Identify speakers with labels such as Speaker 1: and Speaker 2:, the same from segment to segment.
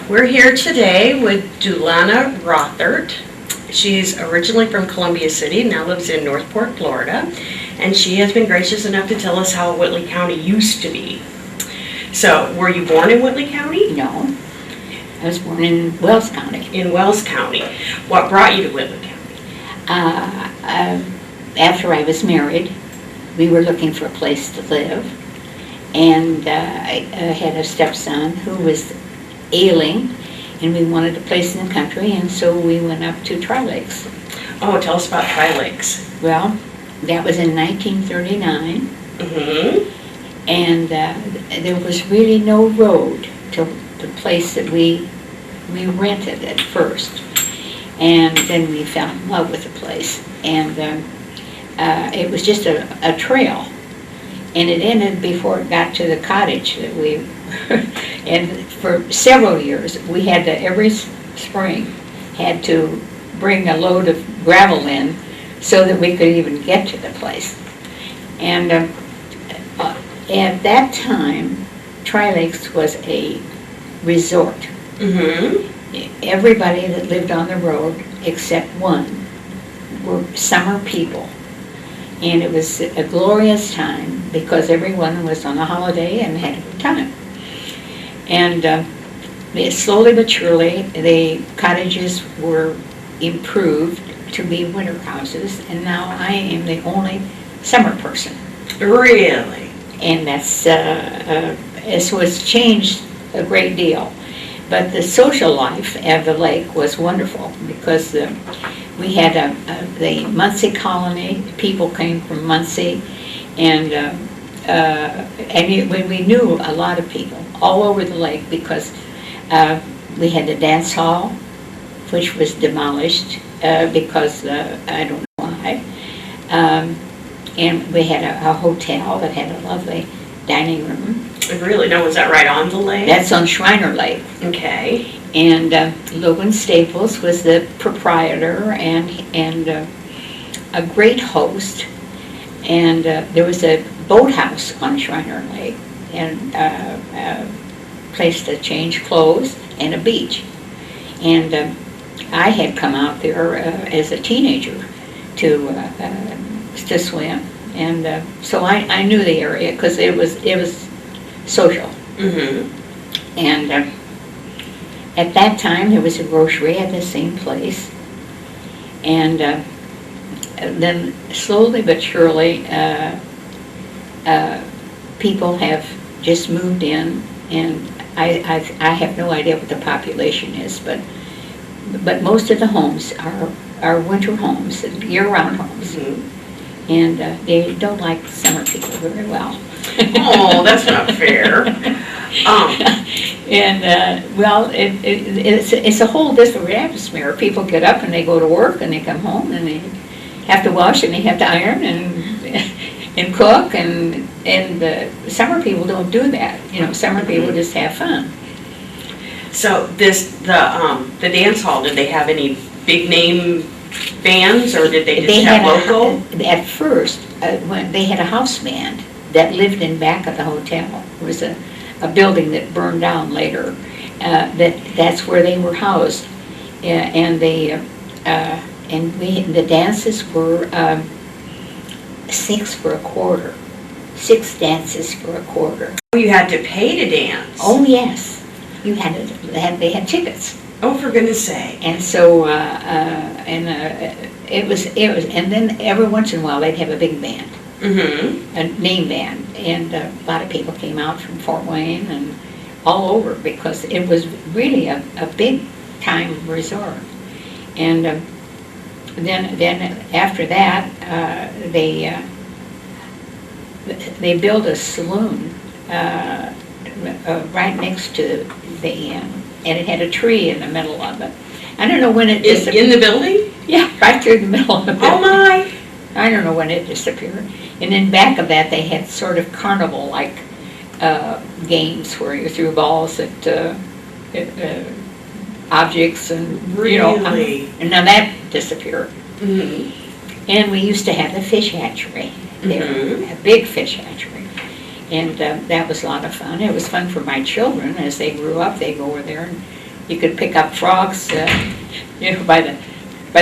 Speaker 1: We're here today with Dulanna Rothert. She's originally from Columbia City, now lives in Northport, Florida, and she has been gracious enough to tell us how Whitley County used to be. So, were you born in Whitley County?
Speaker 2: No, I was born in Wells County.
Speaker 1: In Wells County. What brought you to Whitley County?
Speaker 2: After I was married, we were looking for a place to live, and I had a stepson who was ailing, and we wanted a place in the country, and so we went up to Tri-Lakes.
Speaker 1: Oh, tell us about Tri-Lakes.
Speaker 2: Well, that was in 1939, and there was really no road to the place that we rented at first, and then we fell in love with the place, and it was just a trail, and it ended before it got to the cottage that we and for several years we had to every spring had to bring a load of gravel in so that we could even get to the place. And at that time, Tri-Lakes was a resort. Everybody that lived on the road except one were summer people, and it was a glorious time because everyone was on a holiday and had a good time. And slowly but surely the cottages were improved to be winter houses, and now I am the only summer person.
Speaker 1: Really?
Speaker 2: And that's so it's changed a great deal. But the social life at the lake was wonderful because we had the Muncie colony. People came from Muncie, and we knew a lot of people all over the lake because we had the dance hall, which was demolished because I don't know why. And we had a hotel that had a lovely dining room.
Speaker 1: Really? Now, was that right on the lake?
Speaker 2: That's on Shriner Lake.
Speaker 1: Okay.
Speaker 2: And Logan Staples was the proprietor and a great host. And there was a boathouse on Shriner Lake, and a place to change clothes, and a beach. And I had come out there as a teenager to swim, and so I knew the area because it was social. And at that time there was a grocery at the same place, and then slowly but surely people have just moved in, and I have no idea what the population is, but most of the homes are winter homes, year-round homes, and they don't like summer people very well.
Speaker 1: Oh, that's not fair.
Speaker 2: And well, it's a whole different atmosphere. People get up and they go to work and they come home and they have to wash and they have to iron and cook, and summer people don't do that. Summer people just have fun.
Speaker 1: So the dance hall, did they have any big name bands, or did they just have local?
Speaker 2: At first, when they had a house band that lived in back of the hotel. It was a building that burned down later. That's where they were housed, and the dances were 6 for a quarter. 6 dances for a quarter.
Speaker 1: You had to pay to dance.
Speaker 2: Oh yes, you had they had tickets.
Speaker 1: Oh, for goodness sake!
Speaker 2: And so it was, and then every once in a while they'd have a big band. A name band, and a lot of people came out from Fort Wayne and all over because it was really a big time resort. And then after that they built a saloon right next to the inn, and it had a tree in the middle of it. I don't know when it disappeared.
Speaker 1: In the building?
Speaker 2: Yeah, right through the middle of the building.
Speaker 1: Oh my!
Speaker 2: I don't know when it disappeared. And in back of that, they had sort of carnival-like games where you threw balls at objects, and
Speaker 1: really?
Speaker 2: And now that disappeared. And we used to have the fish hatchery there, a big fish hatchery. And that was a lot of fun. It was fun for my children as they grew up. They'd go over there and You could pick up frogs, by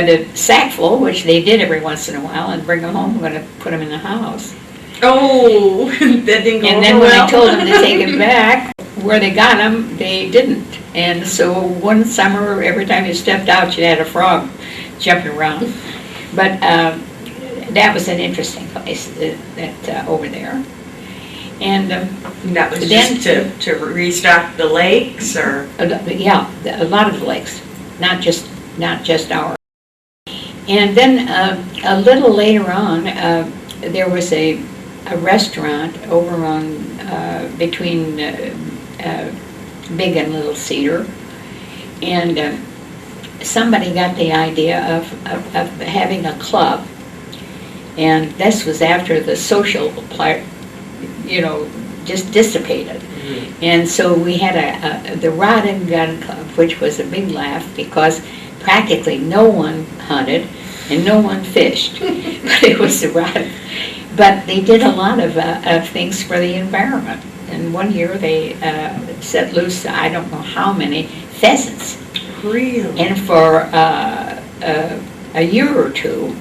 Speaker 2: the sackful, which they did every once in a while, and bring them home. We're going to put them in the house.
Speaker 1: Oh, that didn't go
Speaker 2: And then when I told them to take it back, where they got them, they didn't. And so one summer, every time you stepped out, you had a frog jumping around. But that was an interesting place over there. And
Speaker 1: that was
Speaker 2: then,
Speaker 1: just to restock the lakes, or
Speaker 2: yeah, a lot of the lakes, not just ours. And then a little later on, there was a restaurant over on between Big and Little Cedar, and somebody got the idea of having a club, and this was after the social part, just dissipated. Mm-hmm. And so we had the Rod and Gun Club, which was a big laugh because practically no one hunted and no one fished, but it was the Rod. But they did a lot of things for the environment. And one year they set loose, I don't know how many, pheasants.
Speaker 1: Really?
Speaker 2: And for a year or two,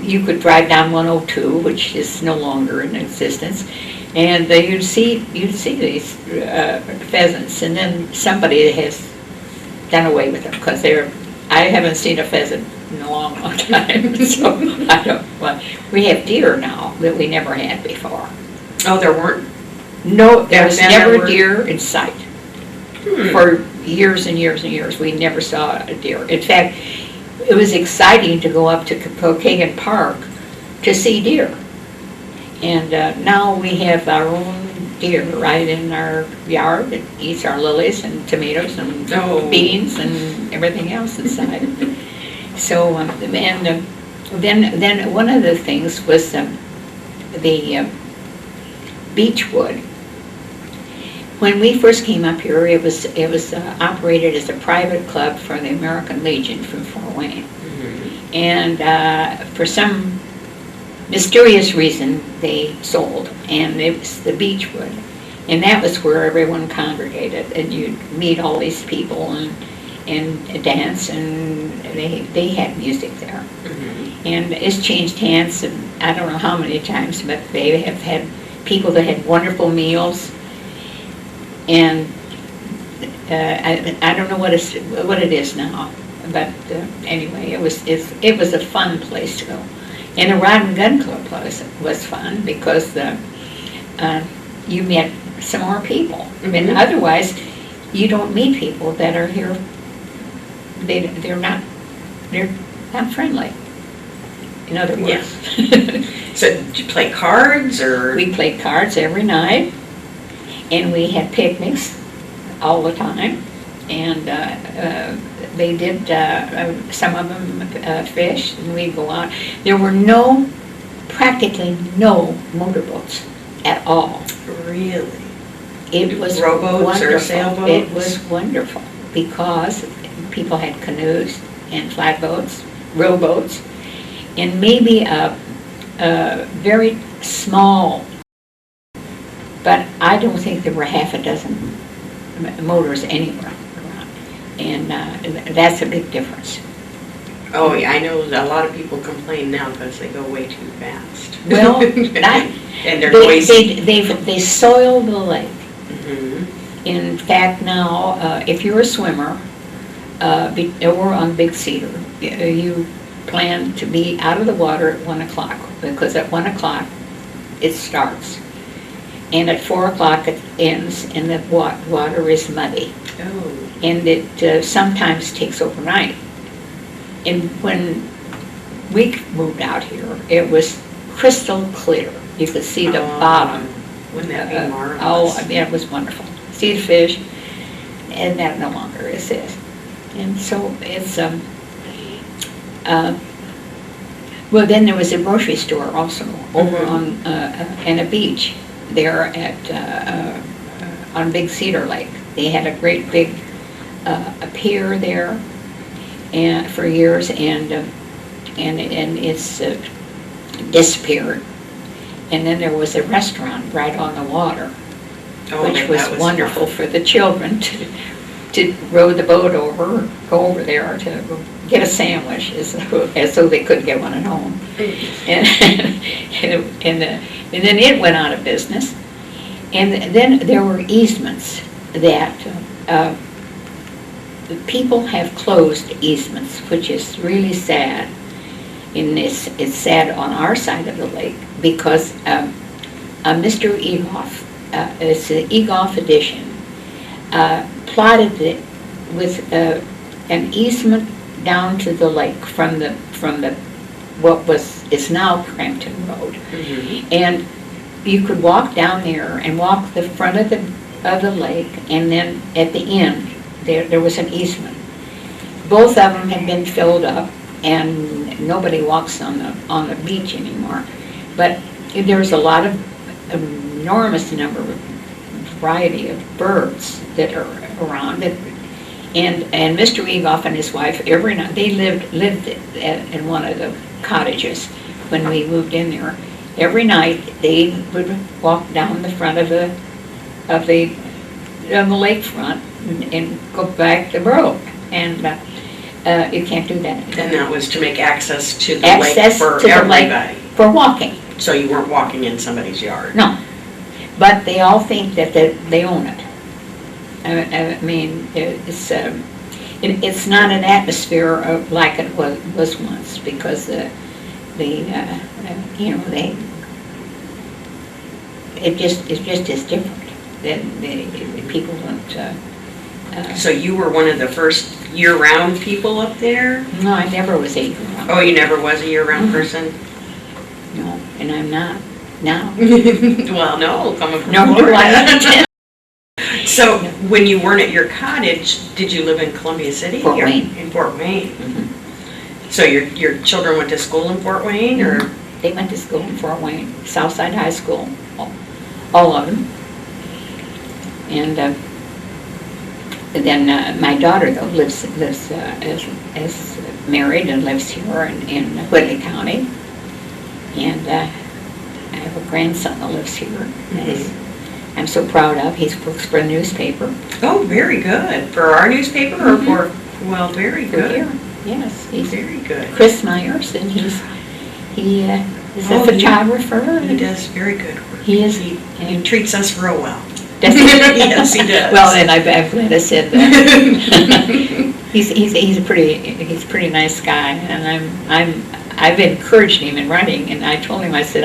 Speaker 2: you could drive down 102, which is no longer in existence, and you'd see these pheasants. And then somebody has done away with them because I haven't seen a pheasant in a long, long time. So I don't. Well, we have deer now that we never had before.
Speaker 1: Oh, there weren't.
Speaker 2: No, there was never deer in sight. For years and years and years, we never saw a deer. In fact, it was exciting to go up to Pokagon Park to see deer. And now we have our own deer right in our yard that eats our lilies and tomatoes and beans and everything else inside. So, and then one of the things was the beechwood. When we first came up here, it was operated as a private club for the American Legion from Fort Wayne. Mm-hmm. And for some mysterious reason, they sold, and it was the beechwood. And that was where everyone congregated, and you'd meet all these people and dance, and they had music there. Mm-hmm. And it's changed hands, and I don't know how many times, but they have had people that had wonderful meals. And I don't know what it is now, but anyway, it was a fun place to go. And the Rod and Gun Club was fun because you met some more people. Mm-hmm. I mean, otherwise, you don't meet people that are here. They're not friendly. In other words.
Speaker 1: Yeah. So did you play cards or?
Speaker 2: We played cards every night. And we had picnics all the time, and they did, some of them fish, and we'd go out. There were practically no motorboats at all.
Speaker 1: Really?
Speaker 2: It was
Speaker 1: rowboats
Speaker 2: wonderful.
Speaker 1: Or sailboats?
Speaker 2: It was wonderful because people had canoes and flatboats, rowboats, and maybe a very small. But I don't think there were half a dozen motors anywhere around, and that's a big difference.
Speaker 1: Oh, yeah, I know a lot of people complain now because they go way too fast.
Speaker 2: Well,
Speaker 1: and they're noisy.
Speaker 2: They soil the lake.
Speaker 1: Mm-hmm.
Speaker 2: In fact, now, if you're a swimmer, or on Big Cedar, you plan to be out of the water at 1 o'clock, because at 1 o'clock it starts. And at 4 o'clock it ends, and the water is muddy.
Speaker 1: Oh.
Speaker 2: And it sometimes takes overnight. And when we moved out here, it was crystal clear. You could see the bottom.
Speaker 1: Wouldn't that be marvelous?
Speaker 2: Oh, I mean, it was wonderful. See the fish, and that no longer exists. And so it's well, then there was a grocery store also over on and a beach there at on Big Cedar Lake. They had a great big a pier there, and for years, and it's disappeared. And then there was a restaurant right on the water, which was wonderful for the children to to row the boat over, go over there to get a sandwich, as though they couldn't get one at home. And, and then it went out of business. And then there were easements that people have closed easements, which is really sad. And it's sad on our side of the lake because Mr. Egoff, it's the Egoff edition, plotted it with an easement down to the lake from the what is now Crampton Road.
Speaker 1: Mm-hmm.
Speaker 2: And you could walk down there and walk the front of the lake, and then at the end there was an easement. Both of them had been filled up, and nobody walks on the beach anymore. But there's a lot of enormous number of variety of birds that are around it. And Mr. Egoff and his wife, every night, they lived in one of the cottages when we moved in there. Every night they would walk down the front of the lakefront and go back the road. And you can't do that.
Speaker 1: And that was to make access to the lake
Speaker 2: Access
Speaker 1: for
Speaker 2: to the
Speaker 1: everybody.
Speaker 2: lake for walking.
Speaker 1: So you weren't walking in somebody's yard.
Speaker 2: No, but they all think that they own it. I mean, it's not an atmosphere like it was once, because it just is different. The people don't.
Speaker 1: So you were one of the first year-round people up there?
Speaker 2: No, I never was a year-round.
Speaker 1: Oh, you never was a year-round person?
Speaker 2: No, and I'm not now.
Speaker 1: Well, no, coming from
Speaker 2: No,
Speaker 1: Florida.
Speaker 2: I
Speaker 1: So when you weren't at your cottage, did you live in Columbia City?
Speaker 2: Fort Wayne.
Speaker 1: In Fort Wayne.
Speaker 2: Mhm.
Speaker 1: So your children went to school in Fort Wayne, or?
Speaker 2: They went to school in Fort Wayne, Southside High School, all of them. And then my daughter, though, lives is married and lives here in Whitley County. And I have a grandson that lives here.
Speaker 1: Mhm.
Speaker 2: I'm so proud of. He works for a newspaper.
Speaker 1: Oh, very good. For our newspaper, or for, well, very
Speaker 2: For
Speaker 1: good.
Speaker 2: here. Yes, he's
Speaker 1: Very good.
Speaker 2: Chris Myers, and he is a
Speaker 1: Oh,
Speaker 2: photographer.
Speaker 1: He does very good work.
Speaker 2: He is.
Speaker 1: He treats us real well.
Speaker 2: Does he?
Speaker 1: Yes, he does.
Speaker 2: Well, and I'm glad I said that. He's a pretty nice guy, and I've encouraged him in writing, and I told him, I said,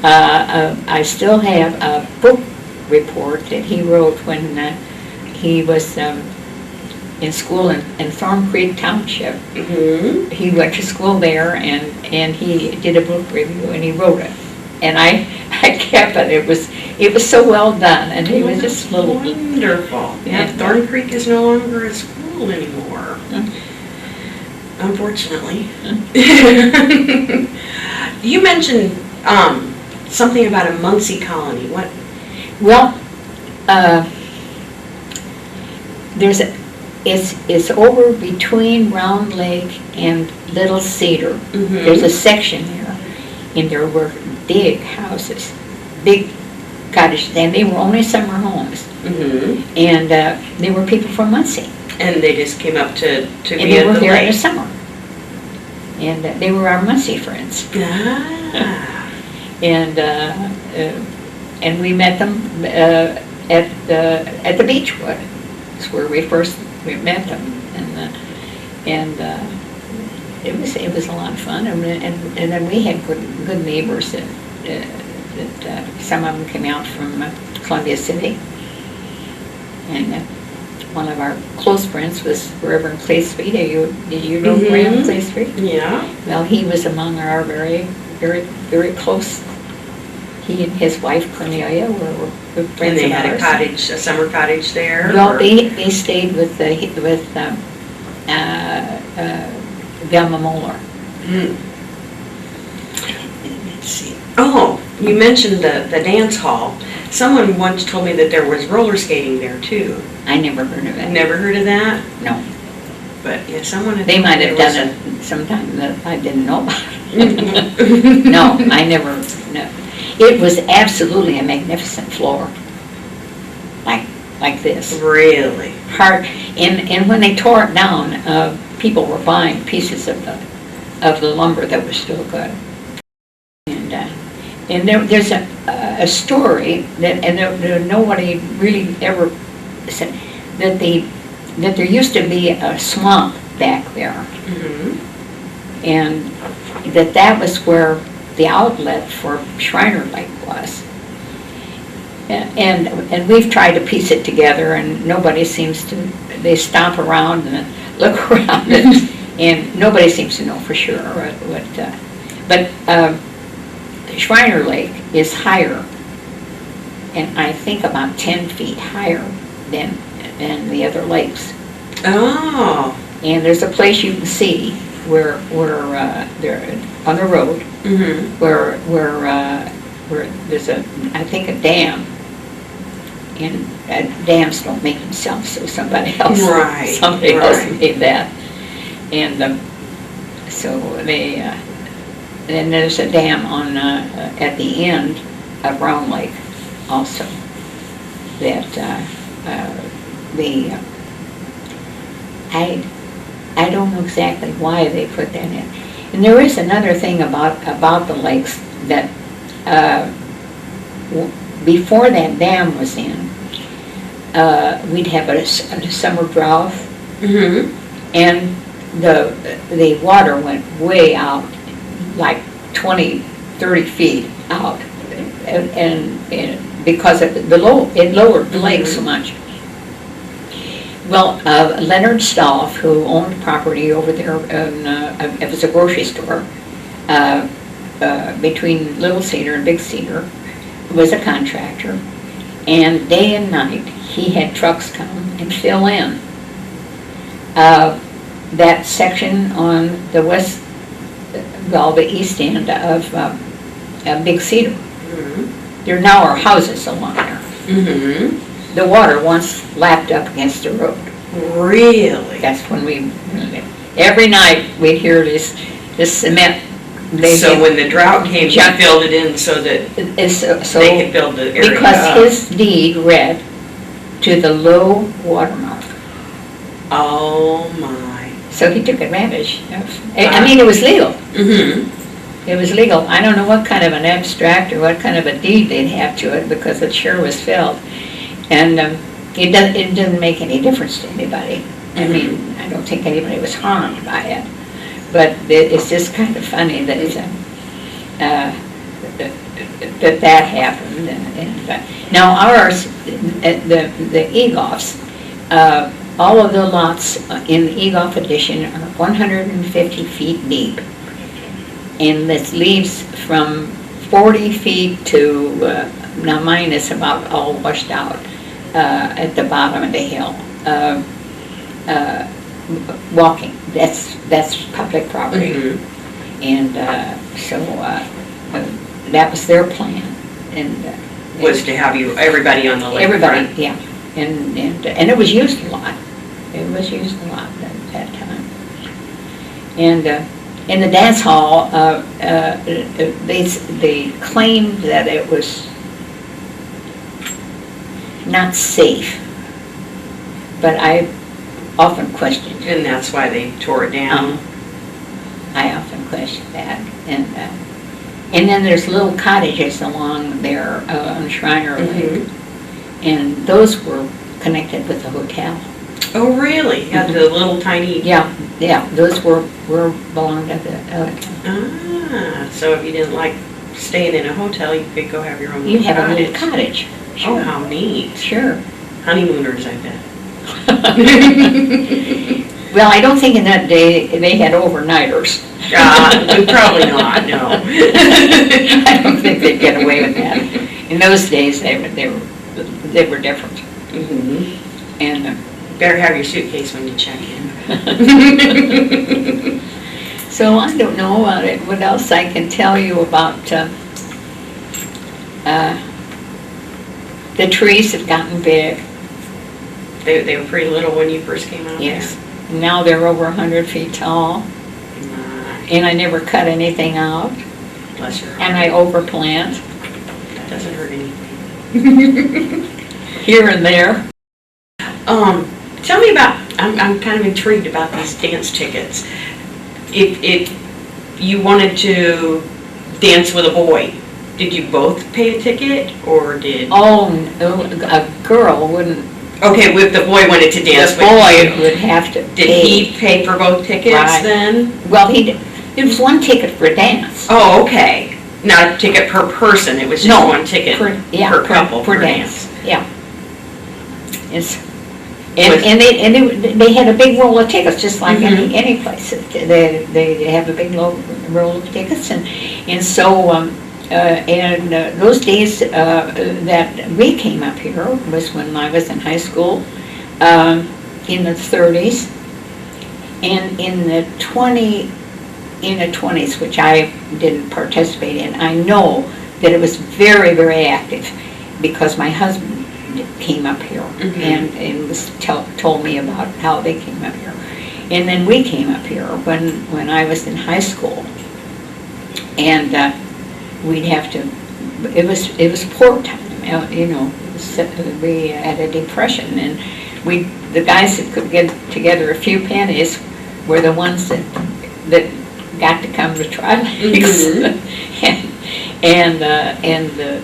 Speaker 2: I still have a book report that he wrote when he was in school in Thorn Creek Township.
Speaker 1: Mm-hmm.
Speaker 2: He went to school there, and he did a book review, and he wrote it. And I kept it. It was so well done, and he was just a little
Speaker 1: wonderful. Yeah, Thorn Creek is no longer a school anymore. Unfortunately. You mentioned something about a Muncie colony. What?
Speaker 2: Well, it's over between Round Lake and Little Cedar.
Speaker 1: Mm-hmm.
Speaker 2: There's a section there, and there were big houses, big cottages, and they were only summer homes.
Speaker 1: Mm-hmm.
Speaker 2: And they were people from Muncie.
Speaker 1: And they just came up to
Speaker 2: And
Speaker 1: be
Speaker 2: they
Speaker 1: at
Speaker 2: were
Speaker 1: the
Speaker 2: here in the
Speaker 1: lake.
Speaker 2: summer. And they were our Muncie friends.
Speaker 1: Ah.
Speaker 2: And we met them at the Beechwood. It's where we met them, and it was a lot of fun. And then we had good neighbors that some of them came out from Columbia City, and one of our close friends was Reverend Clay Street. Did you know
Speaker 1: Mhm.
Speaker 2: Reverend Clay Street?
Speaker 1: Yeah.
Speaker 2: Well, he was among our very, very, very close. He and his wife Cornelia were good friends
Speaker 1: And they
Speaker 2: of
Speaker 1: had a
Speaker 2: ours.
Speaker 1: cottage, a summer cottage there?
Speaker 2: Well,
Speaker 1: or-
Speaker 2: they stayed with Velma Moeller.
Speaker 1: Hmm. Let's see. Oh, you mentioned the dance hall. Someone once told me that there was roller skating there too.
Speaker 2: I never heard of it.
Speaker 1: Never heard of that?
Speaker 2: No.
Speaker 1: But yeah, someone had
Speaker 2: They
Speaker 1: told me
Speaker 2: might have
Speaker 1: there
Speaker 2: done
Speaker 1: was
Speaker 2: it sometime that I didn't know about.
Speaker 1: a-
Speaker 2: No, I never, no. It was absolutely a magnificent floor. Like like this.
Speaker 1: Really?
Speaker 2: Hard, and when they tore it down, people were buying pieces of the lumber that was still good. And there's a story that, and nobody really ever said, that there used to be a swamp back there.
Speaker 1: Mm-hmm.
Speaker 2: And that was where the outlet for Shriner Lake was. And we've tried to piece it together, and nobody seems to, they stomp around and look around and nobody seems to know for sure but Shriner Lake is higher, and I think about 10 feet higher than the other lakes.
Speaker 1: Oh.
Speaker 2: And there's a place you can see where they're on the road,
Speaker 1: Mm-hmm.
Speaker 2: where there's I think a dam, and dams don't make themselves, so somebody else made that. And so then there's a dam on at the end of Round Lake also that I don't know exactly why they put that in. And there is another thing about the lakes that before that dam was in, we'd have a summer drought,
Speaker 1: Mm-hmm.
Speaker 2: and the water went way out, like 20, 30 feet out, and because it lowered the lake so much. Well, Leonard Stoff, who owned property over there, it was a grocery store between Little Cedar and Big Cedar, was a contractor, and day and night he had trucks come and fill in that section on the the east end of Big Cedar.
Speaker 1: Mm-hmm.
Speaker 2: There now are houses along there.
Speaker 1: Mm-hmm.
Speaker 2: The water once lapped up against the road.
Speaker 1: Really?
Speaker 2: That's when every night we'd hear this cement.
Speaker 1: So when the drought came, he filled it in so that they could build the area
Speaker 2: because
Speaker 1: up.
Speaker 2: his deed read to the low water mark.
Speaker 1: Oh my.
Speaker 2: So he took advantage of, I mean, it was legal.
Speaker 1: Mm-hmm.
Speaker 2: It was legal. I don't know what kind of an abstract or what kind of a deed they'd have to it, because it sure was filled. And it doesn't make any difference to anybody. I mean, I don't think anybody was harmed by it. But it's just kind of funny that that happened. Now ours, the Egoffs, all of the lots in the Egoff addition are 150 feet deep. And this leaves from 40 feet to, now mine is about all washed out at the bottom of the hill. Walking, that's public property.
Speaker 1: Mm-hmm.
Speaker 2: And so that was their plan. And
Speaker 1: Was to have everybody on the lake.
Speaker 2: everybody, yeah. And it was used a lot. It was used a lot at that time. And in the dance hall, they claimed that it was not safe, but I often questioned.
Speaker 1: And that's why they tore it down.
Speaker 2: I often questioned that. And then there's little cottages along there on Shriner Lake, and those were connected with the hotel.
Speaker 1: Oh, really? Yeah, the little tiny...
Speaker 2: Yeah, those were belonged to the hotel.
Speaker 1: Ah, so if you didn't like staying in a hotel, you could go have your own
Speaker 2: You
Speaker 1: little
Speaker 2: have a
Speaker 1: cottage.
Speaker 2: little cottage.
Speaker 1: Oh, how neat.
Speaker 2: Sure.
Speaker 1: Honeymooners, I bet.
Speaker 2: Well, I don't think in that day they had overnighters.
Speaker 1: Probably not, no.
Speaker 2: I don't think they'd get away with that. In those days, they were different.
Speaker 1: Mm-hmm.
Speaker 2: And
Speaker 1: Better have your suitcase when you check in.
Speaker 2: so I don't know what else I can tell you about. The trees have gotten big.
Speaker 1: They were pretty little when you first came out
Speaker 2: Yes. Now they're over 100 feet tall.
Speaker 1: there?
Speaker 2: And I never cut anything out.
Speaker 1: Bless your heart.
Speaker 2: And I overplant
Speaker 1: That doesn't hurt anything.
Speaker 2: here and there.
Speaker 1: Tell me about, I'm kind of intrigued about these dance tickets. If you wanted to dance with a boy, did you both pay a ticket, or did?
Speaker 2: Oh, no, a girl wouldn't,
Speaker 1: Okay, if the boy wanted to
Speaker 2: the
Speaker 1: dance with
Speaker 2: boy
Speaker 1: you,
Speaker 2: would have to
Speaker 1: did
Speaker 2: pay.
Speaker 1: he pay for both tickets
Speaker 2: Right.
Speaker 1: then?
Speaker 2: Well, it was one ticket for dance.
Speaker 1: Oh, okay. Not a ticket per person, it was just
Speaker 2: No,
Speaker 1: one ticket per couple
Speaker 2: for
Speaker 1: for
Speaker 2: dance.
Speaker 1: dance.
Speaker 2: Yeah. It's,
Speaker 1: Was-
Speaker 2: and they had a big roll of tickets, just like
Speaker 1: Mhm.
Speaker 2: any place. They have a big roll of tickets, and so, those days, that we came up here was when I was in high school, in the 30s. And in the 20s, which I didn't participate in, I know that it was very, very active, because my husband came up here
Speaker 1: Mhm.
Speaker 2: and was told me about how they came up here. And then we came up here when I was in high school. And we'd have to, it was poor time, you know, we had a depression, and the guys that could get together a few pennies were the ones that got to come to Tri-Lakes. And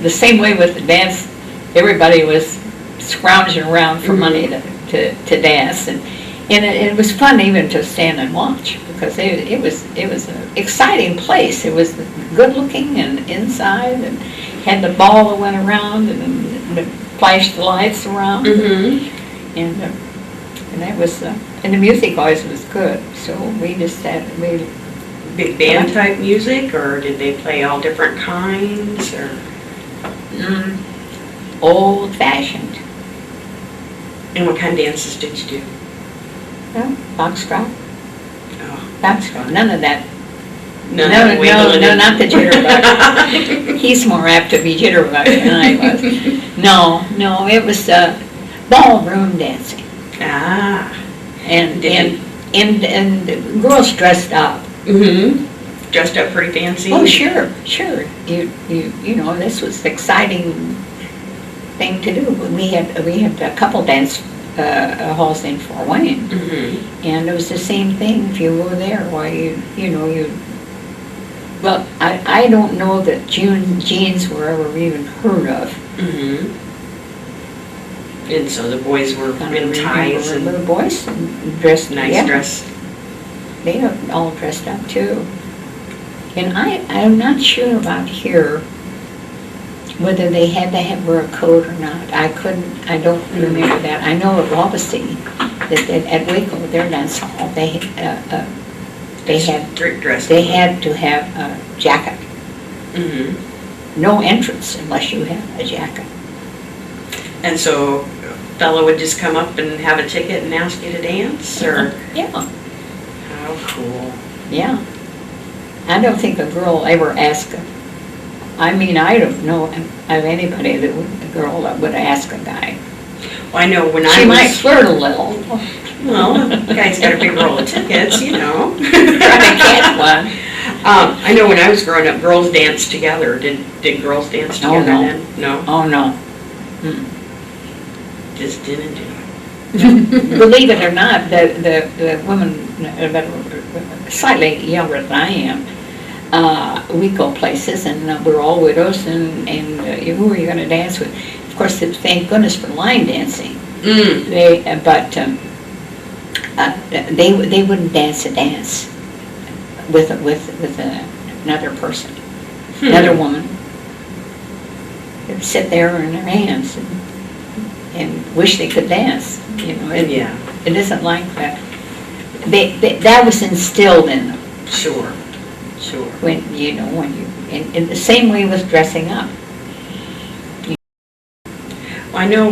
Speaker 2: the same way with the dance, everybody was scrounging around for money to dance, and it was fun even to stand and watch, because it was an exciting place. It was good looking and inside, and had the ball that went around and flashed the lights around, and that was and the music always was good. So we just had
Speaker 1: Big band type music, or did they play all different kinds, or?
Speaker 2: Old fashioned.
Speaker 1: And what kind of dances did you do?
Speaker 2: Foxtrot.
Speaker 1: Oh,
Speaker 2: Foxtrot. None of that.
Speaker 1: no,
Speaker 2: No, not the jitterbug. He's more apt to be jitterbug than I was. No, it was ballroom dancing.
Speaker 1: Ah.
Speaker 2: And
Speaker 1: Did
Speaker 2: and girls dressed up.
Speaker 1: Dressed up pretty fancy?
Speaker 2: Oh, sure. You know, this was exciting thing to do. We had a couple dance halls in Fort Wayne, and it was the same thing. If you were there, why you well, I don't know that jeans were ever even heard of.
Speaker 1: And so the boys were in ties and
Speaker 2: the boys dressed
Speaker 1: nice dress.
Speaker 2: They are all dressed up too. And I'm not sure about here whether they had to wear a coat or not. I don't remember that. I know at Wabasee, that at Waco, their dance hall, they had
Speaker 1: strict dress.
Speaker 2: they had to have a jacket. No entrance unless you had a jacket.
Speaker 1: And so a fellow would just come up and have a ticket and ask you to dance, or?
Speaker 2: Yeah.
Speaker 1: How cool.
Speaker 2: Yeah. I don't think a girl ever asked I don't know of anybody a girl that would ask a guy.
Speaker 1: Well, I know when
Speaker 2: She might flirt a little.
Speaker 1: Well, the guy's got a big roll of tickets, you know.
Speaker 2: Try to catch one.
Speaker 1: I know when I was growing up, girls danced together. Did girls dance
Speaker 2: Oh,
Speaker 1: together
Speaker 2: no.
Speaker 1: then? No?
Speaker 2: Oh, no.
Speaker 1: Just didn't do it.
Speaker 2: Believe it or not, the women that were slightly younger than I am, we go places, and we're all widows, and who are you going to dance with? Of course, thank goodness for line dancing. They wouldn't dance a dance with another person, another woman. They'd sit there in their hands and wish they could dance. You know, it isn't like that. That was instilled in them.
Speaker 1: Sure.
Speaker 2: When in the same way with dressing up.
Speaker 1: Well, I know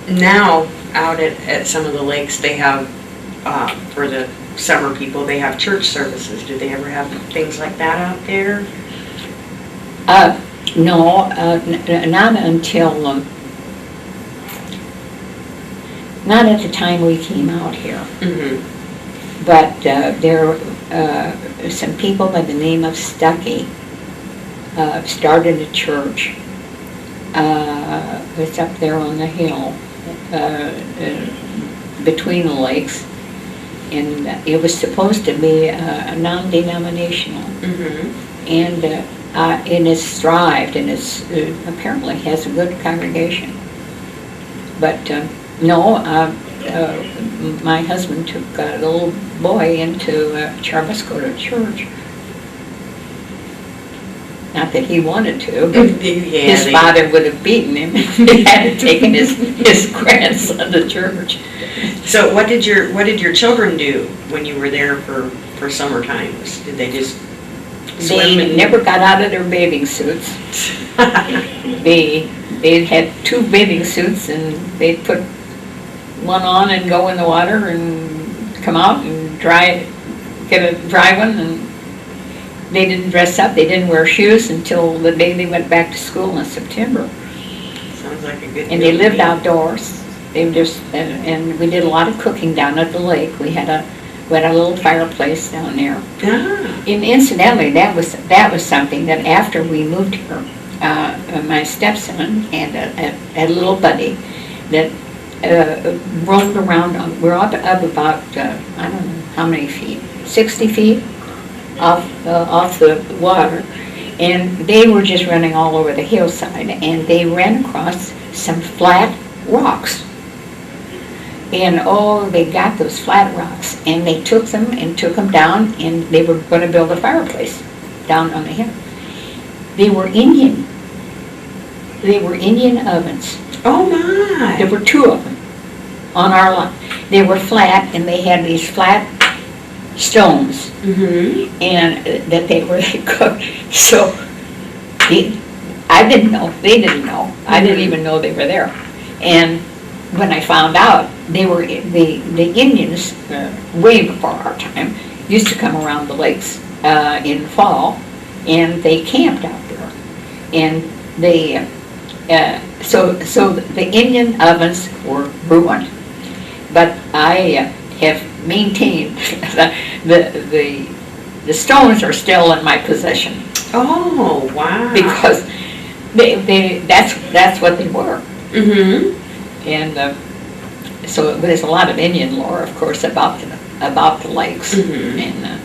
Speaker 1: now out at some of the lakes, they have, for the summer people, they have church services. Do they ever have things like that out there?
Speaker 2: No, not until, not at the time we came out here. But there some people by the name of Stuckey started a church. It's up there on the hill, between the lakes, and it was supposed to be a non-denominational, and it's thrived, and it's apparently has a good congregation. But no, my husband took a little boy into Charbasco church. Not that he wanted to, but his father would have beaten him if he had taken his grandson to church.
Speaker 1: So what did your children do when you were there for summer times? Did they just swim?
Speaker 2: They never got out of their bathing suits. They had 2 bathing suits, and they'd put one on and go in the water and come out and get a dry one, and they didn't dress up. They didn't wear shoes until the day they went back to school in September.
Speaker 1: Sounds like a good.
Speaker 2: And they lived outdoors. They just and we did a lot of cooking down at the lake. We had a little fireplace down there. And incidentally, that was something that after we moved here, my stepson had a little buddy that roamed around. We're up about I don't know how many feet, 60 feet off the water, and they were just running all over the hillside, and they ran across some flat rocks. And they got those flat rocks, and they took them down, and they were going to build a fireplace down on the hill. They were Indian ovens.
Speaker 1: Oh my!
Speaker 2: There were 2 of them on our lot. They were flat, and they had these flat stones, and that they cooked. So I didn't know. They didn't know. I didn't even know they were there. And when I found out, they were the Indians, way before our time, used to come around the lakes in the fall, and they camped out there. And they so the Indian ovens were ruined. But I have maintained the stones are still in my possession.
Speaker 1: Oh wow!
Speaker 2: Because that's what they were. And so there's a lot of Indian lore, of course, about the lakes. And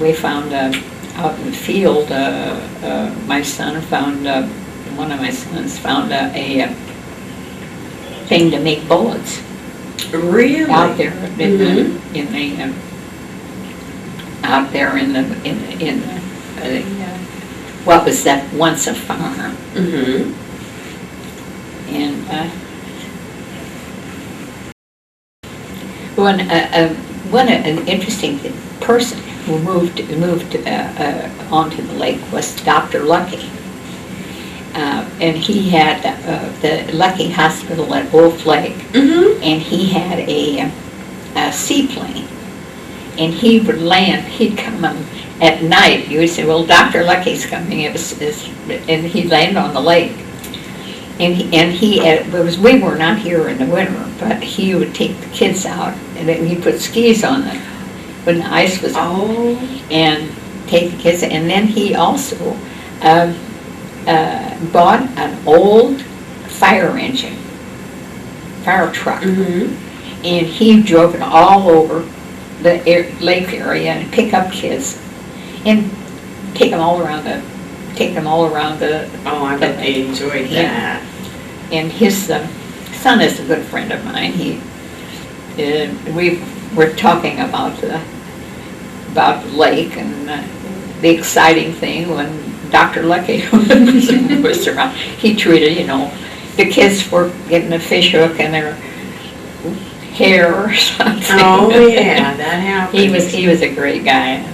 Speaker 2: we found out in the field, my son found one of my sons found a thing to make bullets.
Speaker 1: Really?
Speaker 2: Out there in the what was that once a farm. And an interesting person who moved onto the lake was Dr. Lucky. And he had the Lucky Hospital at Wolf Lake, and he had a seaplane, and he would land. He'd come at night. You would say, "Well, Dr. Lucky's coming," and he'd land on the lake. We were not here in the winter, but he would take the kids out, and then he'd put skis on them when the ice was on, and take the kids. And then he also bought an old fire truck, and he drove it all over the lake area and pick up kids and take them all around the.
Speaker 1: Oh, I bet they enjoyed that.
Speaker 2: And his son is a good friend of mine. We were talking about the lake and the exciting thing when Dr. Lucky was around. He treated, the kids for getting a fish hook in their hair or something.
Speaker 1: Oh yeah, that happens.
Speaker 2: He was a great guy,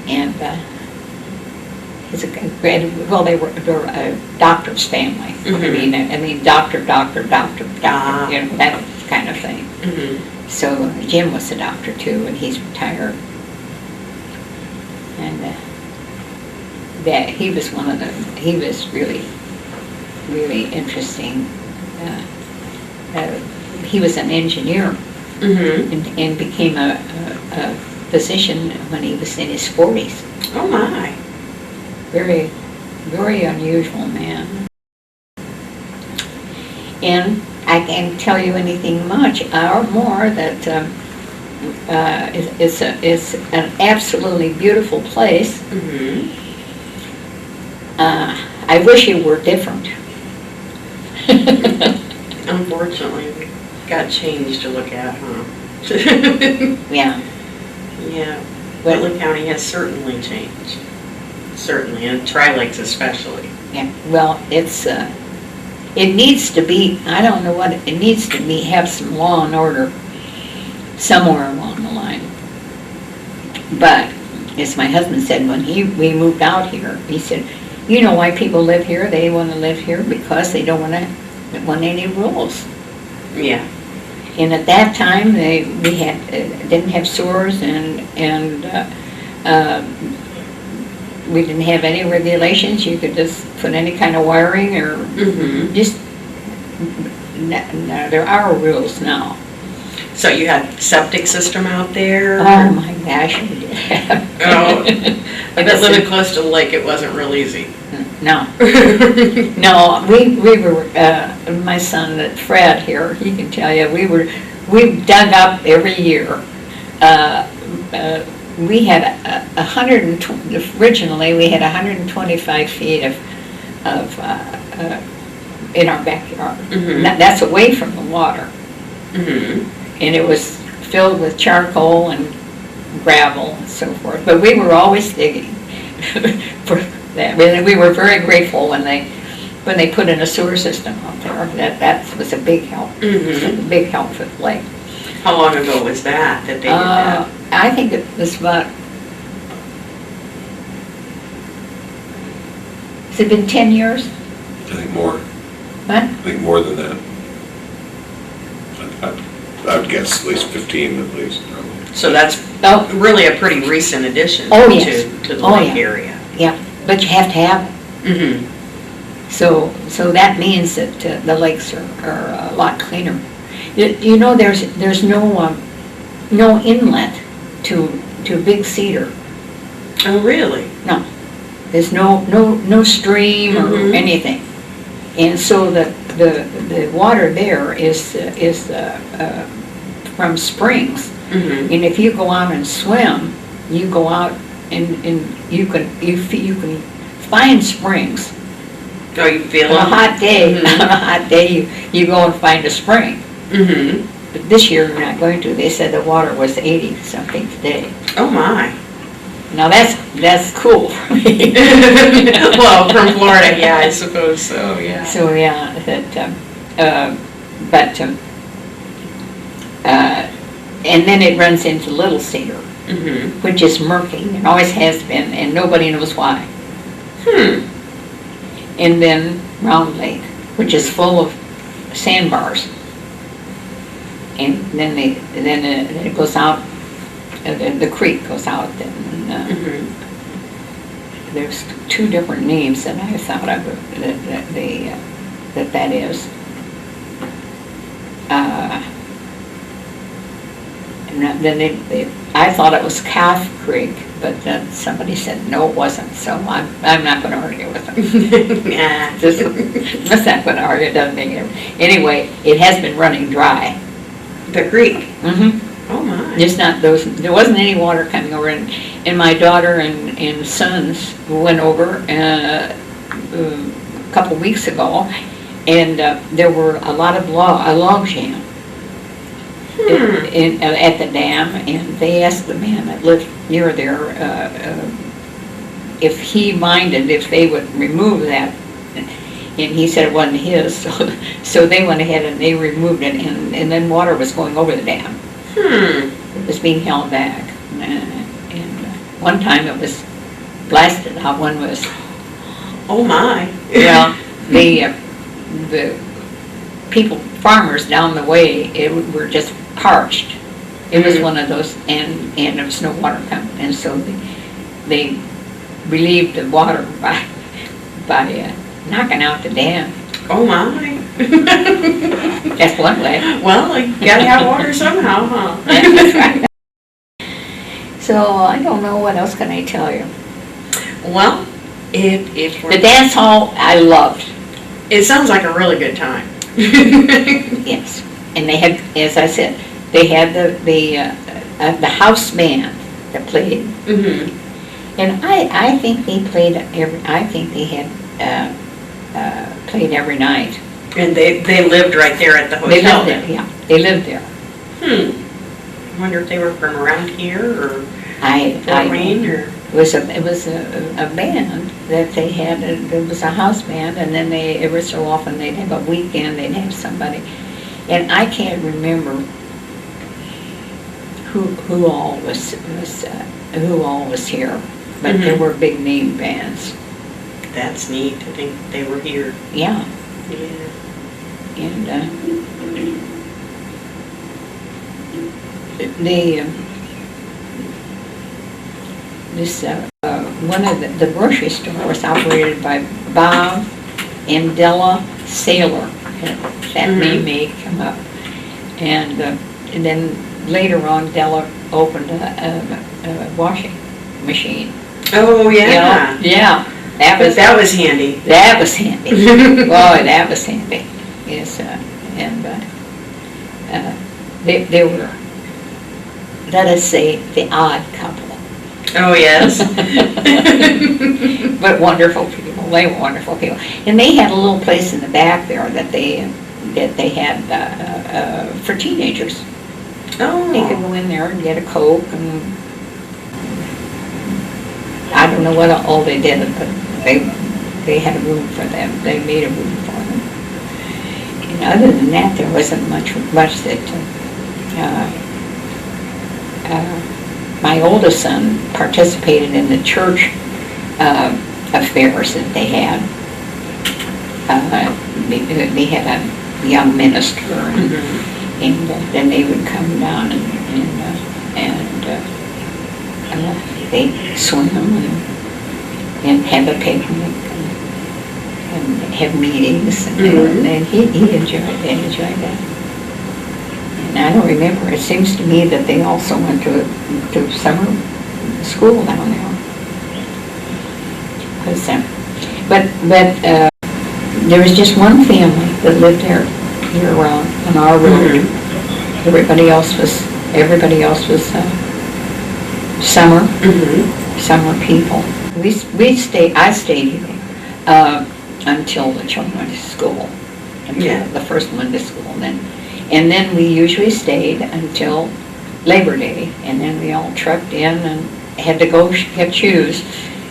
Speaker 2: and he's a great. Well, they were a doctor's family. I mean, doctor, that kind of thing. So Jim was a doctor too, and he's retired. And that he was he was really, really interesting. He was an engineer and became a physician when he was in his 40s.
Speaker 1: Oh my.
Speaker 2: Very, very unusual man. And I can't tell you anything much or more that it's an absolutely beautiful place.
Speaker 1: Mm-hmm.
Speaker 2: I wish it were different.
Speaker 1: Unfortunately, we got change to look at, huh?
Speaker 2: Yeah.
Speaker 1: Yeah, Whitley County has certainly changed. Certainly, and Tri-Lakes especially.
Speaker 2: Yeah, well, it needs to be, I don't know what, it needs to be, have some law and order somewhere along the line. But, as my husband said, when we moved out here, he said, you know why people live here? They want to live here because they don't want any rules.
Speaker 1: Yeah.
Speaker 2: And at that time, we didn't have sewers and we didn't have any regulations. You could just put any kind of wiring or just, no, there are rules now.
Speaker 1: So you had septic system out there?
Speaker 2: Oh my gosh, we did.
Speaker 1: Oh, I bet living close to the lake, it wasn't real easy.
Speaker 2: No. No, we were, my son Fred here, he can tell you, we dug up every year. We had originally we had 125 feet of in our backyard. That's away from the water. And it was filled with charcoal and gravel and so forth. But we were always digging for that. We were very grateful when they put in a sewer system out there. That was a big help. It was a big help for the lake.
Speaker 1: How long ago was that they did that?
Speaker 2: I think it was about, has it been 10 years?
Speaker 3: I think more.
Speaker 2: What?
Speaker 3: I think more than that. I would guess at least 15 at least, probably.
Speaker 1: So that's really a pretty recent addition
Speaker 2: yes.
Speaker 1: to the lake area.
Speaker 2: Yeah, but you have to have it. So that means that the lakes are a lot cleaner. You know, there's no inlet to Big Cedar.
Speaker 1: Oh, really?
Speaker 2: No, there's no stream or anything, and so the water there is from springs. And if you go out and swim, you go out and you can find springs.
Speaker 1: Oh, you feel
Speaker 2: On a hot day, on a hot day, you go and find a spring. But this year we're not going to. They said the water was 80 something today.
Speaker 1: Oh my!
Speaker 2: Now that's cool for me.
Speaker 1: Well, from Florida, yeah, I suppose so. Yeah.
Speaker 2: So yeah, and then it runs into Little Cedar, which is murky. It always has been, and nobody knows why. And then Round Lake, which is full of sandbars. And then it goes out, the creek goes out, and there's two different names that I thought of that is. And then I thought it was Calf Creek, but then somebody said no, it wasn't. So I'm not going to argue with them.
Speaker 1: Yeah.
Speaker 2: I'm not going to argue. It doesn't make it. Anyway, it has been running dry.
Speaker 1: The creek. Oh my.
Speaker 2: Just not those. There wasn't any water coming over, and my daughter and sons went over a couple weeks ago, and there were a lot of a log jam at the dam, and they asked the man that lived near there if he minded if they would remove that, and he said it wasn't his, so they went ahead and they removed it, and then water was going over the dam. It was being held back, and one time it was blasted out. One was,
Speaker 1: oh my.
Speaker 2: Yeah, the people, farmers down the way, were just parched. It was one of those, and there was no water coming, and so they relieved the water by knocking out the dam.
Speaker 1: Oh my.
Speaker 2: That's one way.
Speaker 1: Well, you gotta have water somehow, huh?
Speaker 2: That's right. So I don't know, what else can I tell you?
Speaker 1: Well, if
Speaker 2: The dance hall I loved.
Speaker 1: it sounds like a really good time.
Speaker 2: Yes. And they had, as I said, they had the house band that played.
Speaker 1: Mhm.
Speaker 2: And I think they played I think they had, played every night.
Speaker 1: And they lived right there at the
Speaker 2: They
Speaker 1: hotel
Speaker 2: lived there,
Speaker 1: then?
Speaker 2: yeah, they lived there.
Speaker 1: I wonder if they were from around here or
Speaker 2: I
Speaker 1: Fort Wayne or?
Speaker 2: It was a band that they had, it was a house band, and then every so often they'd have a weekend, they'd have somebody. And I can't remember who all was here, but there
Speaker 1: Mhm.
Speaker 2: were big name bands.
Speaker 1: That's neat to think they were here.
Speaker 2: Yeah,
Speaker 1: Yeah.
Speaker 2: and one of the grocery store was operated by Bob and Della Saylor. That name may come up. And then later on, Della opened a washing machine.
Speaker 1: Oh, yeah.
Speaker 2: Yeah,
Speaker 1: That was handy.
Speaker 2: that was handy. Boy, that was handy. Yes, they were, let us say, the odd couple.
Speaker 1: Oh, yes.
Speaker 2: But wonderful people, they were wonderful people. And they had a little place in the back there that they had for teenagers. They could
Speaker 1: Oh.
Speaker 2: go in there and get a Coke, and I don't know what all they did, but they had a room for them. They made a room for them. And other than that, there wasn't much that my oldest son participated in the church affairs that they had. They had a young minister, and then they would come down and they swim and have a picnic and have meetings, and he enjoyed that. And I don't remember, it seems to me that they also went to summer school down there. But there was just one family that lived there year-round on our road. Everybody else was summer people. I stayed here until the children went to school, until the first one to school, and then we usually stayed until Labor Day, and then we all trucked in and had to go get shoes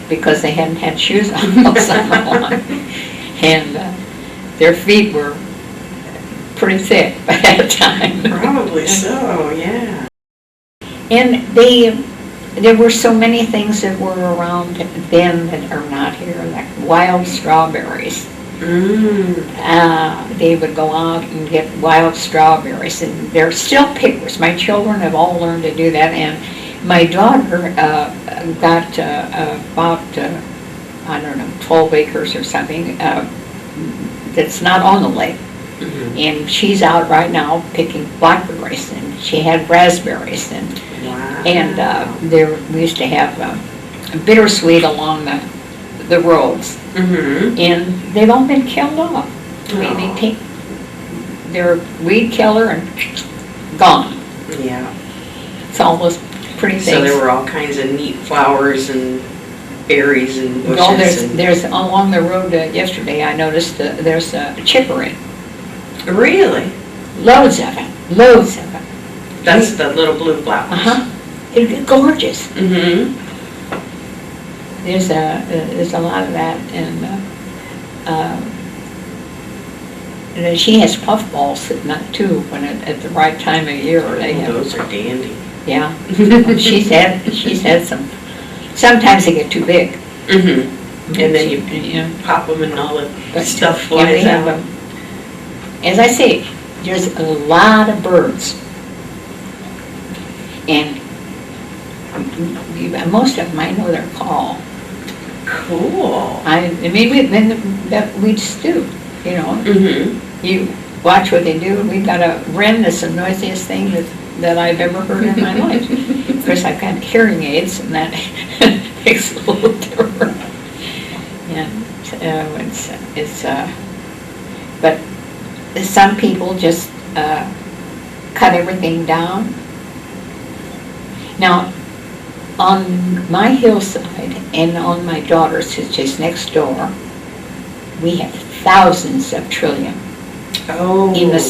Speaker 2: because they hadn't had shoes on all summer long, and their feet were pretty thick by that time.
Speaker 1: Probably so, yeah.
Speaker 2: And there were so many things that were around then that are not here, like wild strawberries. They would go out and get wild strawberries, and they're still pickers. My children have all learned to do that, and my daughter got about, 12 acres or something that's not on the lake. And she's out right now picking blackberries, and she had raspberries, and we used to have bittersweet along the roads, and they've all been killed off. They're weed killer and gone.
Speaker 1: Yeah.
Speaker 2: It's all those pretty things.
Speaker 1: So there were all kinds of neat flowers and berries and bushes.
Speaker 2: No, there's along the road yesterday, I noticed there's chicory.
Speaker 1: Really?
Speaker 2: Loads of it.
Speaker 1: That's the little blue flowers.
Speaker 2: They're gorgeous. There's a lot of that, and then she has puffballs sitting up too when at the right time of year.
Speaker 1: Those are dandy.
Speaker 2: Yeah, she's had some. Sometimes they get too big.
Speaker 1: And then you pop them and all the stuff flies out.
Speaker 2: As I say, there's a lot of birds, and most of them I know their call.
Speaker 1: Cool.
Speaker 2: We just do, You watch what they do. We've got a wren that's the noisiest thing that I've ever heard in my life. Of course, I've got hearing aids, and that makes it a little different. And but some people just cut everything down. Now, on my hillside and on my daughter's, who's just next door, we have thousands of trillium
Speaker 1: Oh.
Speaker 2: in the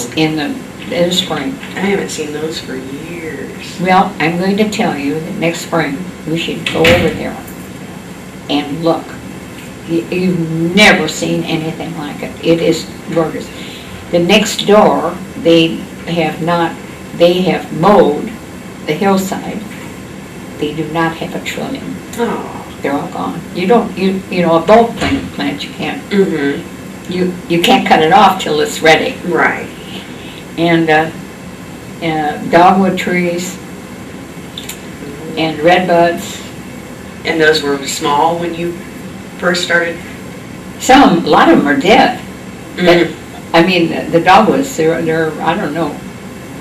Speaker 2: spring.
Speaker 1: I haven't seen those for years.
Speaker 2: Well, I'm going to tell you that next spring, we should go over there and look. You've never seen anything like it. It is gorgeous. The next door, they have mowed the hillside. They do not have a trillium.
Speaker 1: Oh.
Speaker 2: They're all gone. You know, a bulb plant, you can't,
Speaker 1: Mm-hmm.
Speaker 2: you can't cut it off till it's ready.
Speaker 1: Right.
Speaker 2: And dogwood trees and redbuds.
Speaker 1: And those were small when you first started?
Speaker 2: A lot of them are dead.
Speaker 1: Mm.
Speaker 2: I mean, the dogwoods, they're, I don't know.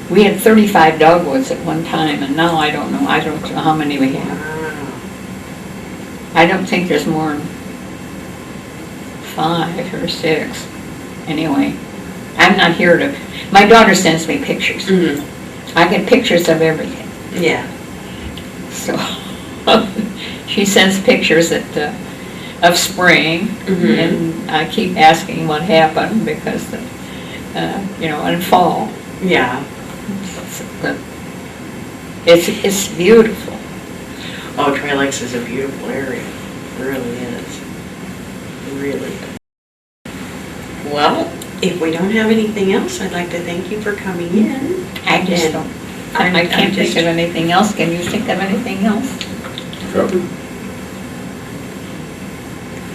Speaker 2: We had 35 dogwoods at one time, and now I don't know how many we have.
Speaker 1: Wow.
Speaker 2: I don't think there's more than 5 or 6. Anyway, I'm not here to, my daughter sends me pictures.
Speaker 1: Mm-hmm.
Speaker 2: I get pictures of everything.
Speaker 1: Yeah.
Speaker 2: So, she sends pictures of spring,
Speaker 1: Mhm.
Speaker 2: and I keep asking what happened because, and fall.
Speaker 1: Yeah.
Speaker 2: It's beautiful.
Speaker 1: Oh, Trail Lakes is a beautiful area. It really is. Really. Well, if we don't have anything else, I'd like to thank you for coming in.
Speaker 2: I just
Speaker 1: And
Speaker 2: don't,
Speaker 1: I'm-
Speaker 2: I can't
Speaker 1: I'm
Speaker 2: think
Speaker 1: just-
Speaker 2: of anything else. Can you think of anything else?
Speaker 3: Covered.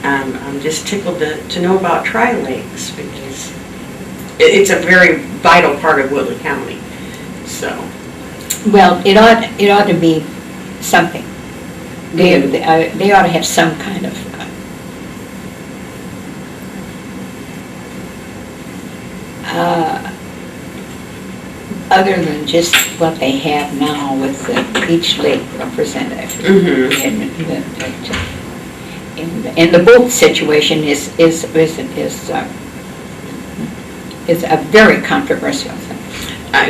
Speaker 1: I'm just tickled to know about Tri Lakes because it's a very vital part of Whitley County. So,
Speaker 2: Well, it ought to be something. They ought to have some kind of, other than just what they have now with the Beach Lake representative.
Speaker 1: Mhm.
Speaker 2: And the boat situation is a very controversial thing.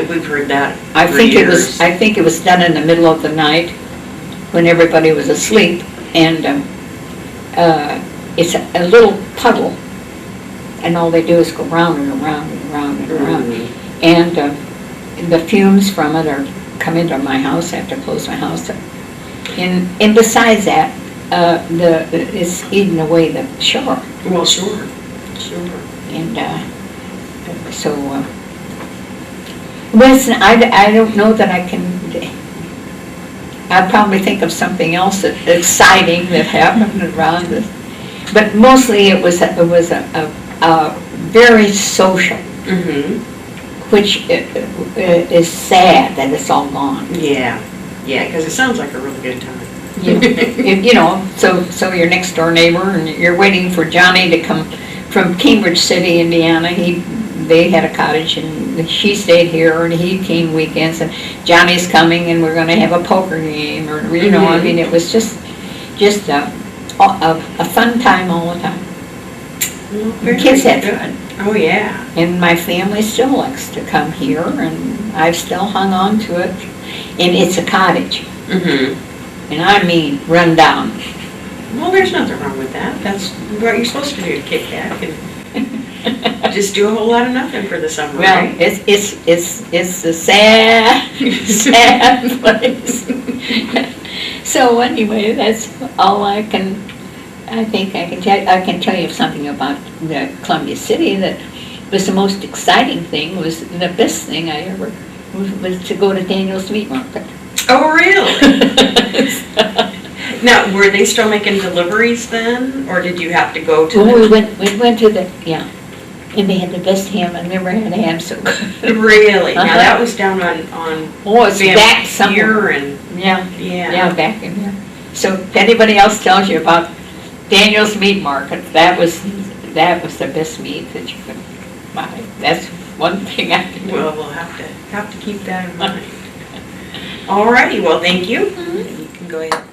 Speaker 1: we've heard that
Speaker 2: I
Speaker 1: for
Speaker 2: think
Speaker 1: years.
Speaker 2: it was done in the middle of the night when everybody was asleep, and it's a little puddle, and all they do is go round and around and around and around.
Speaker 1: Mhm.
Speaker 2: And the fumes from it come into my house. I have to close my house up. And besides that, it's eating away the shore.
Speaker 1: Well, sure.
Speaker 2: And so, listen, I don't know that I can, I'd probably think of something else exciting that happened around this. But mostly it was a very social,
Speaker 1: Mm-hmm.
Speaker 2: which is sad that it's all gone.
Speaker 1: Yeah, because it sounds like a really good time.
Speaker 2: So your next door neighbor, and you're waiting for Johnny to come from Cambridge City, Indiana. They had a cottage, and she stayed here, and he came weekends, and Johnny's coming, and we're gonna have a poker game, or, I mean, it was just a fun time all the time.
Speaker 1: Well,
Speaker 2: The kids had
Speaker 1: good.
Speaker 2: fun.
Speaker 1: Oh, yeah.
Speaker 2: And my family still likes to come here, and I've still hung on to it, and it's a cottage,
Speaker 1: Mm-hmm.
Speaker 2: and I mean run down.
Speaker 1: Well, there's nothing wrong with that. That's what you're supposed to do, kick back and just do a whole lot of nothing for the summer,
Speaker 2: Well,
Speaker 1: right?
Speaker 2: it's a sad, sad place. So anyway, that's all I think I can tell. I can tell you something about the Columbia City that was the most exciting thing. Was the best thing I ever was to go to Daniel's Meat Market.
Speaker 1: Oh, really? Now, were they still making deliveries then, or did you have to go to
Speaker 2: Well,
Speaker 1: them?
Speaker 2: we went to the and they had the best ham. I never had a ham so good.
Speaker 1: Really? Now,
Speaker 2: Uh-huh.
Speaker 1: that was down on
Speaker 2: Oh, it's
Speaker 1: Van
Speaker 2: back somewhere.
Speaker 1: Pier and,
Speaker 2: Yeah, back in here. So if anybody else tells you about Daniel's Meat Market, that was the best meat that you could buy. That's one thing I can do.
Speaker 1: well, we'll have to keep that in mind. All righty, well, thank you. You can go ahead.